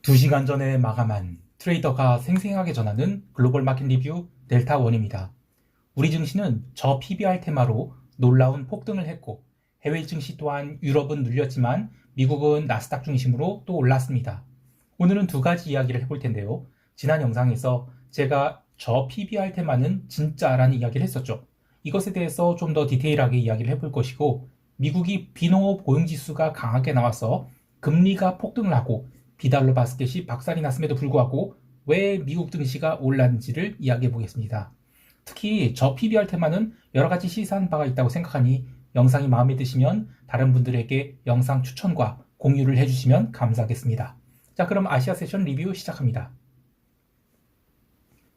2시간 전에 마감한 트레이더가 생생하게 전하는 글로벌 마켓 리뷰 델타원입니다. 우리 증시는 저 PBR 테마로 놀라운 폭등을 했고 해외 증시 또한 유럽은 눌렸지만 미국은 나스닥 중심으로 또 올랐습니다. 오늘은 두 가지 이야기를 해볼 텐데요. 지난 영상에서 제가 저 PBR 테마는 진짜라는 이야기를 했었죠. 이것에 대해서 좀 더 디테일하게 이야기를 해볼 것이고 미국이 비농업 고용지수가 강하게 나와서 금리가 폭등을 하고 비달러 바스켓이 박살이 났음에도 불구하고 왜 미국 증시가 올랐는지를 이야기해 보겠습니다. 특히 저 PBR 테마는 여러 가지 시사한 바가 있다고 생각하니 영상이 마음에 드시면 다른 분들에게 영상 추천과 공유를 해주시면 감사하겠습니다. 자, 그럼 아시아 세션 리뷰 시작합니다.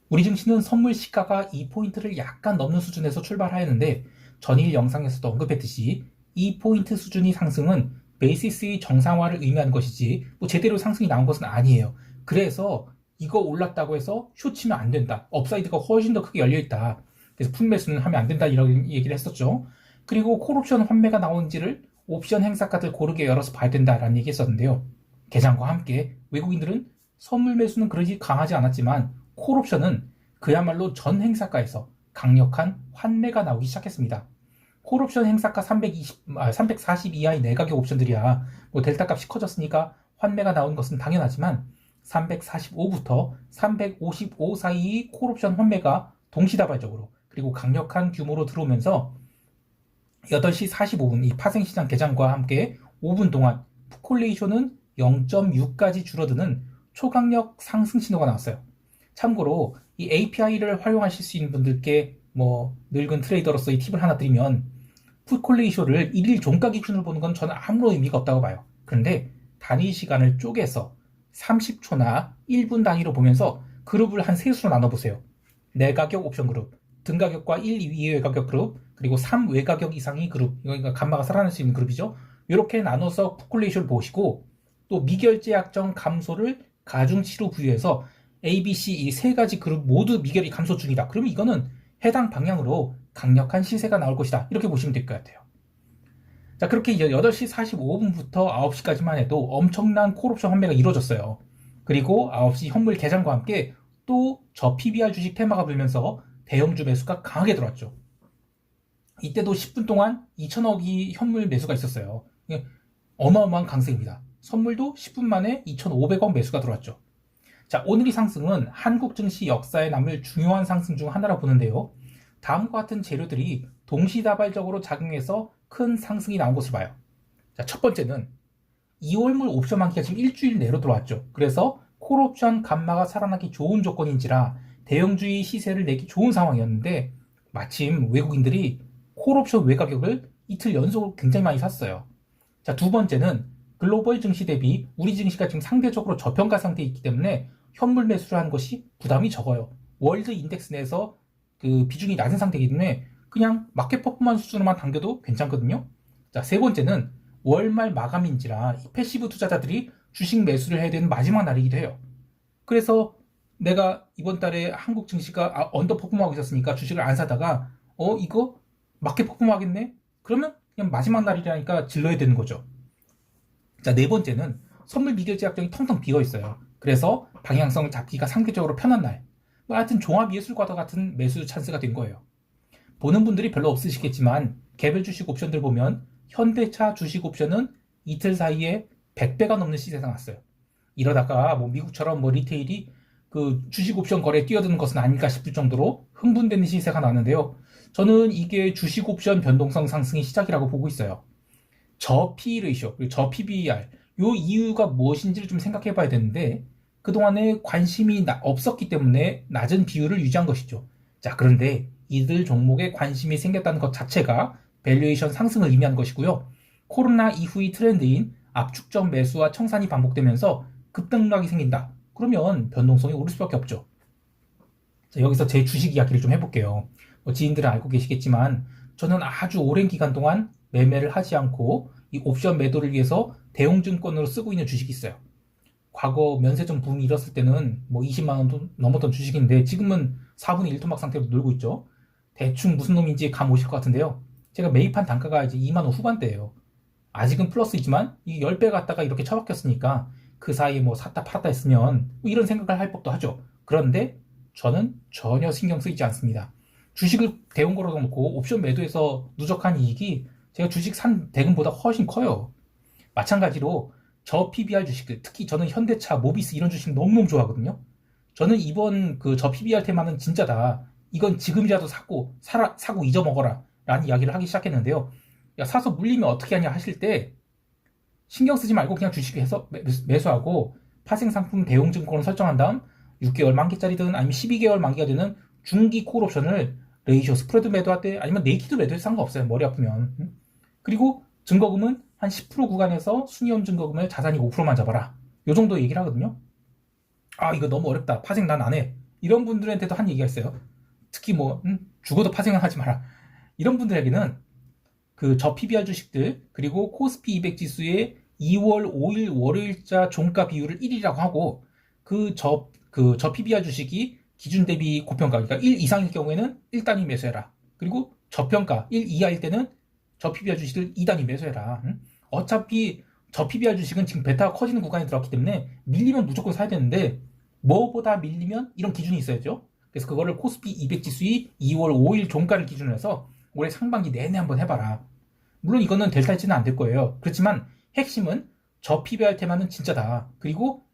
우리 증시는 선물 시가가 2포인트를 약간 넘는 수준에서 출발하였는데 전일 영상에서도 언급했듯이 2포인트 수준의 상승은 베이시스의 정상화를 의미하는 것이지 뭐 제대로 상승이 나온 것은 아니에요. 그래서 이거 올랐다고 해서 쇼치면 안 된다. 업사이드가 훨씬 더 크게 열려있다. 그래서 풋매수는 하면 안 된다 이런 얘기를 했었죠. 그리고 콜옵션 환매가 나온지를 옵션 행사가들 고르게 열어서 봐야 된다라는 얘기 했었는데요. 개장과 함께 외국인들은 선물 매수는 그러지 강하지 않았지만 콜옵션은 그야말로 전 행사가에서 강력한 환매가 나오기 시작했습니다. 콜옵션 행사가 340 이하의 내가격 옵션들이야 뭐 델타 값이 커졌으니까 환매가 나온 것은 당연하지만 345부터 355 사이의 콜옵션 환매가 동시다발적으로 그리고 강력한 규모로 들어오면서 8시 45분 이 파생시장 개장과 함께 5분 동안 풋콜레이션은 0.6까지 줄어드는 초강력 상승 신호가 나왔어요. 참고로 이 API를 활용하실 수 있는 분들께 뭐 늙은 트레이더로서의 팁을 하나 드리면 풋콜레이션을 1일 종가 기준으로 보는 건 저는 아무런 의미가 없다고 봐요. 그런데 단위 시간을 쪼개서 30초나 1분 단위로 보면서 그룹을 한 세 수로 나눠보세요. 내가격 옵션 그룹, 등가격과 1, 2 외가격 그룹, 그리고 3 외가격 이상의 그룹, 이거 감마가 살아날 수 있는 그룹이죠. 이렇게 나눠서 풋콜레이션을 보시고 또 미결제 약정 감소를 가중치로 부여해서 A, B, C 이 세 가지 그룹 모두 미결이 감소 중이다. 그러면 이거는 해당 방향으로 강력한 시세가 나올 것이다. 이렇게 보시면 될 것 같아요. 자, 그렇게 이제 8시 45분부터 9시까지만 해도 엄청난 콜옵션 환매가 이루어졌어요. 그리고 9시 현물 개장과 함께 또 저 PBR 주식 테마가 불면서 대형주 매수가 강하게 들어왔죠. 이때도 10분 동안 2천억이 현물 매수가 있었어요. 어마어마한 강세입니다. 선물도 10분 만에 2,500억 매수가 들어왔죠. 자, 오늘의 상승은 한국 증시 역사에 남을 중요한 상승 중 하나라 보는데요. 다음과 같은 재료들이 동시다발적으로 작용해서 큰 상승이 나온 것으로 봐요. 자, 첫 번째는 2월물 옵션 만기가 지금 일주일 내로 들어왔죠. 그래서 콜옵션 감마가 살아나기 좋은 조건인지라 대형주의 시세를 내기 좋은 상황이었는데 마침 외국인들이 콜옵션 외가격을 이틀 연속으로 굉장히 많이 샀어요. 자, 두 번째는 글로벌 증시 대비 우리 증시가 지금 상대적으로 저평가 상태에 있기 때문에 현물 매수를 하는 것이 부담이 적어요. 월드 인덱스 내에서 그 비중이 낮은 상태이기 때문에 그냥 마켓 퍼포먼스 수준으로만 당겨도 괜찮거든요. 자, 세 번째는 월말 마감인지라 패시브 투자자들이 주식 매수를 해야 되는 마지막 날이기도 해요. 그래서 내가 이번 달에 한국 증시가 언더퍼폼하고 있었으니까 주식을 안 사다가 이거 마켓 퍼폼하겠네? 그러면 그냥 마지막 날이라니까 질러야 되는 거죠. 자, 네 번째는 선물 미결제 약정이 텅텅 비어 있어요. 그래서 방향성을 잡기가 상대적으로 편한 날. 뭐 하여튼 종합예술과도 같은 매수 찬스가 된 거예요. 보는 분들이 별로 없으시겠지만 개별 주식 옵션들 보면 현대차 주식 옵션은 이틀 사이에 100배가 넘는 시세가 났어요. 이러다가 뭐 미국처럼 뭐 리테일이 그 주식 옵션 거래에 뛰어드는 것은 아닐까 싶을 정도로 흥분되는 시세가 나는데요. 저는 이게 주식 옵션 변동성 상승의 시작이라고 보고 있어요. 저 P 레이쇼, 그리고 저 PBR, 요 이유가 무엇인지를 좀 생각해 봐야 되는데, 그동안에 관심이 없었기 때문에 낮은 비율을 유지한 것이죠. 자, 그런데 이들 종목에 관심이 생겼다는 것 자체가 밸류에이션 상승을 의미하는 것이고요. 코로나 이후의 트렌드인 압축적 매수와 청산이 반복되면서 급등락이 생긴다. 그러면 변동성이 오를 수밖에 없죠. 자, 여기서 제 주식 이야기를 좀 해볼게요. 지인들은 알고 계시겠지만 저는 아주 오랜 기간 동안 매매를 하지 않고 이 옵션 매도를 위해서 대웅증권으로 쓰고 있는 주식이 있어요. 과거 면세점 붐이 일었을 때는 뭐 20만 원 넘었던 주식인데 지금은 4분의 1 토막 상태로 놀고 있죠. 대충 무슨 놈인지 감 오실 것 같은데요. 제가 매입한 단가가 이제 2만 원 후반대예요. 아직은 플러스이지만 이게 10배 갔다가 이렇게 처박혔으니까 그 사이에 뭐 샀다 팔았다 했으면 뭐 이런 생각을 할 법도 하죠. 그런데 저는 전혀 신경 쓰이지 않습니다. 주식을 대운 걸어 놓고 옵션 매도해서 누적한 이익이 제가 주식 산 대금보다 훨씬 커요. 마찬가지로 저 PBR 주식들, 특히 저는 현대차, 모비스 이런 주식 너무너무 좋아하거든요. 저는 이번 그 저 PBR 테마는 진짜다. 이건 지금이라도 사고 잊어먹어라. 라는 이야기를 하기 시작했는데요. 야, 사서 물리면 어떻게 하냐 하실 때 신경 쓰지 말고 그냥 주식해서 매수하고 파생상품 대용증권을 설정한 다음 6개월 만기짜리든 아니면 12개월 만기가 되는 중기 콜옵션을 레이쇼 스프레드 매도할 때 아니면 네이키드 매도해도 상관없어요. 머리 아프면. 그리고 증거금은 한 10% 구간에서 순이험 증거금을 자산이 5%만 잡아라. 요 정도 얘기를 하거든요. 아, 이거 너무 어렵다. 파생 난 안 해. 이런 분들한테도 한 얘기가 있어요. 특히 뭐 죽어도 파생은 하지 마라. 이런 분들에게는 그 저 PBR 주식들 그리고 코스피 200 지수의 2월 5일 월요일자 종가 비율을 1이라고 하고 저 PBR 주식이 기준 대비 고평가 그러니까 1 이상일 경우에는 1단위 매수해라. 그리고 저평가 1 이하일 때는 저 PBR 주식을 2단위 매수해라. 어차피 저 PBR 주식은 지금 베타가 커지는 구간에 들어왔기 때문에 밀리면 무조건 사야 되는데 뭐보다 밀리면 이런 기준이 있어야죠. 그래서 그거를 코스피 200 지수의 2월 5일 종가를 기준으로 해서 올해 상반기 내내 한번 해봐라. 물론 이거는 델타 해지는 안 될 거예요. 그렇지만 핵심은 저 PBR 테마는 진짜다. 그리고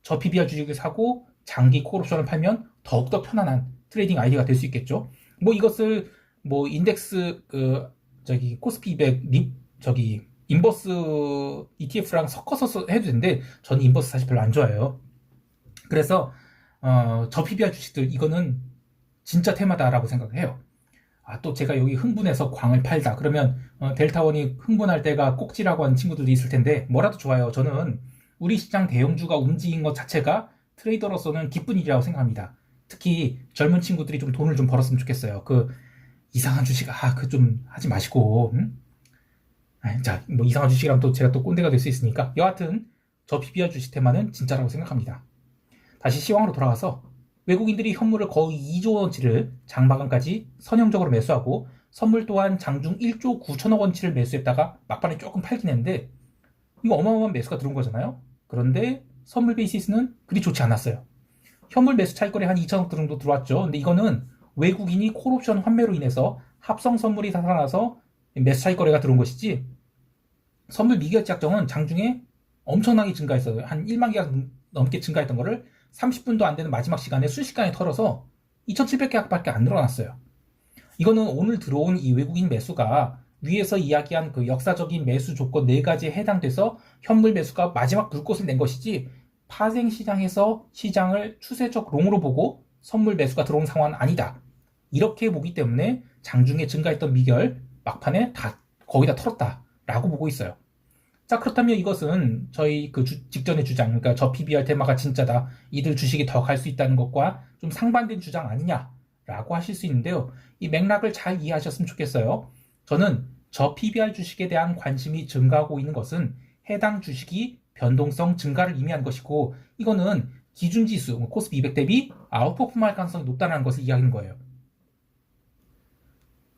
저 PBR 주식을 사고 장기 콜옵션을 팔면 더욱더 편안한 트레이딩 아이디어가 될 수 있겠죠. 뭐 이것을 뭐 인덱스 코스피 200 인버스 ETF랑 섞어서 해도 되는데 저는 인버스 사실 별로 안 좋아해요. 그래서 저 PBR 주식들 이거는 진짜 테마다라고 생각해요. 아, 또 제가 여기 흥분해서 광을 팔다 그러면 델타원이 흥분할 때가 꼭지라고 하는 친구들도 있을 텐데 뭐라도 좋아요. 저는 우리 시장 대형주가 움직인 것 자체가 트레이더로서는 기쁜 일이라고 생각합니다. 특히 젊은 친구들이 좀 돈을 좀 벌었으면 좋겠어요. 그 이상한 주식 그 좀 하지 마시고 자, 뭐 이상한 주식이라면 또 제가 또 꼰대가 될 수 있으니까 여하튼 저 PBR 주식 테마는 진짜라고 생각합니다. 다시 시황으로 돌아가서 외국인들이 현물을 거의 2조 원치를 장마감까지 선형적으로 매수하고 선물 또한 장중 1조 9천억 원치를 매수했다가 막판에 조금 팔긴 했는데 이거 어마어마한 매수가 들어온 거잖아요. 그런데 선물 베이시스는 그리 좋지 않았어요. 현물 매수 차익거래 한 2천억 정도 들어왔죠. 근데 이거는 외국인이 콜옵션 환매로 인해서 합성 선물이 살아나서 매수 차익거래가 들어온 것이지 선물 미결제 약정은 장중에 엄청나게 증가했어요. 한 1만 개가 넘게 증가했던 거를 30분도 안 되는 마지막 시간에 순식간에 털어서 2,700개밖에 안 늘어났어요. 이거는 오늘 들어온 이 외국인 매수가 위에서 이야기한 그 역사적인 매수 조건 4가지에 해당돼서 현물 매수가 마지막 불꽃을 낸 것이지 파생 시장에서 시장을 추세적 롱으로 보고 선물 매수가 들어온 상황은 아니다. 이렇게 보기 때문에 장중에 증가했던 미결 막판에 다 거의 다 털었다라고 보고 있어요. 자, 그렇다면 이것은 저희 직전의 주장, 그러니까 저 PBR 테마가 진짜다. 이들 주식이 더 갈 수 있다는 것과 좀 상반된 주장 아니냐라고 하실 수 있는데요. 이 맥락을 잘 이해하셨으면 좋겠어요. 저는 저 PBR 주식에 대한 관심이 증가하고 있는 것은 해당 주식이 변동성 증가를 의미한 것이고 이거는 기준지수, 코스피 200 대비 아웃퍼폼할 가능성이 높다는 것을 이야기하는 거예요.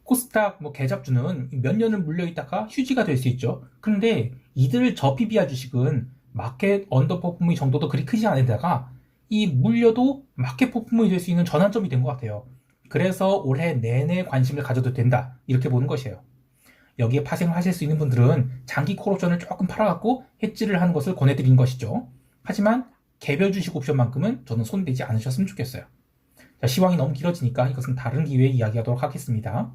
코스닥 개잡주는 몇 년을 물려있다가 휴지가 될 수 있죠. 그런데 이들 저 PBR 주식은 마켓 언더퍼포밍 정도도 그리 크지 않은데다가 이 물려도 마켓 퍼포밍이 될 수 있는 전환점이 된 것 같아요. 그래서 올해 내내 관심을 가져도 된다 이렇게 보는 것이에요. 여기에 파생을 하실 수 있는 분들은 장기 콜옵션을 조금 팔아갖고 해지를 하는 것을 권해드리는 것이죠. 하지만 개별 주식 옵션만큼은 저는 손대지 않으셨으면 좋겠어요. 자, 시황이 너무 길어지니까 이것은 다른 기회에 이야기하도록 하겠습니다.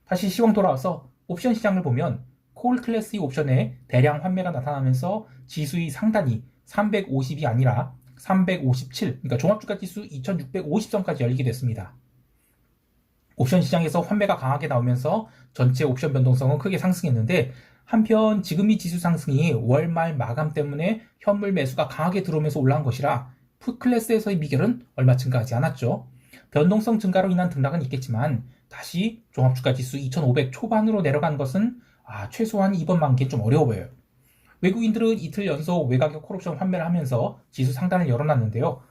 다시 시황 돌아와서 옵션 시장을 보면 콜 클래스의 옵션에 대량 환매가 나타나면서 지수의 상단이 350이 아니라 357, 그러니까 종합주가 지수 2650선까지 열리게 됐습니다. 옵션 시장에서 환매가 강하게 나오면서 전체 옵션 변동성은 크게 상승했는데 한편 지금 이 지수 상승이 월말 마감 때문에 현물 매수가 강하게 들어오면서 올라간 것이라 풋 클래스에서의 미결은 얼마 증가하지 않았죠. 변동성 증가로 인한 등락은 있겠지만 다시 종합주가 지수 2500 초반으로 내려간 것은 최소한 이번 만기엔 좀 어려워 보여요. 외국인들은 이틀 연속 외곽의 콜옵션 환매를 하면서 지수 상단을 열어놨는데요.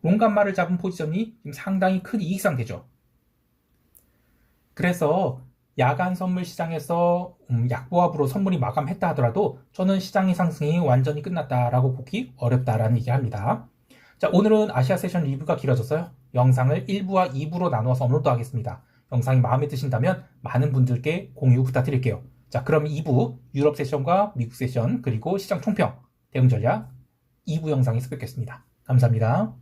롱간말을 잡은 포지션이 지금 상당히 큰 이익 상태죠. 그래서 야간 선물 시장에서 약보합으로 선물이 마감했다 하더라도 저는 시장의 상승이 완전히 끝났다라고 보기 어렵다라는 얘기합니다. 자, 오늘은 아시아 세션 리뷰가 길어졌어요. 영상을 1부와 2부로 나누어서 업로드하겠습니다. 영상이 마음에 드신다면 많은 분들께 공유 부탁드릴게요. 자, 그럼 2부 유럽 세션과 미국 세션 그리고 시장 총평, 대응 전략 2부 영상에서 뵙겠습니다. 감사합니다.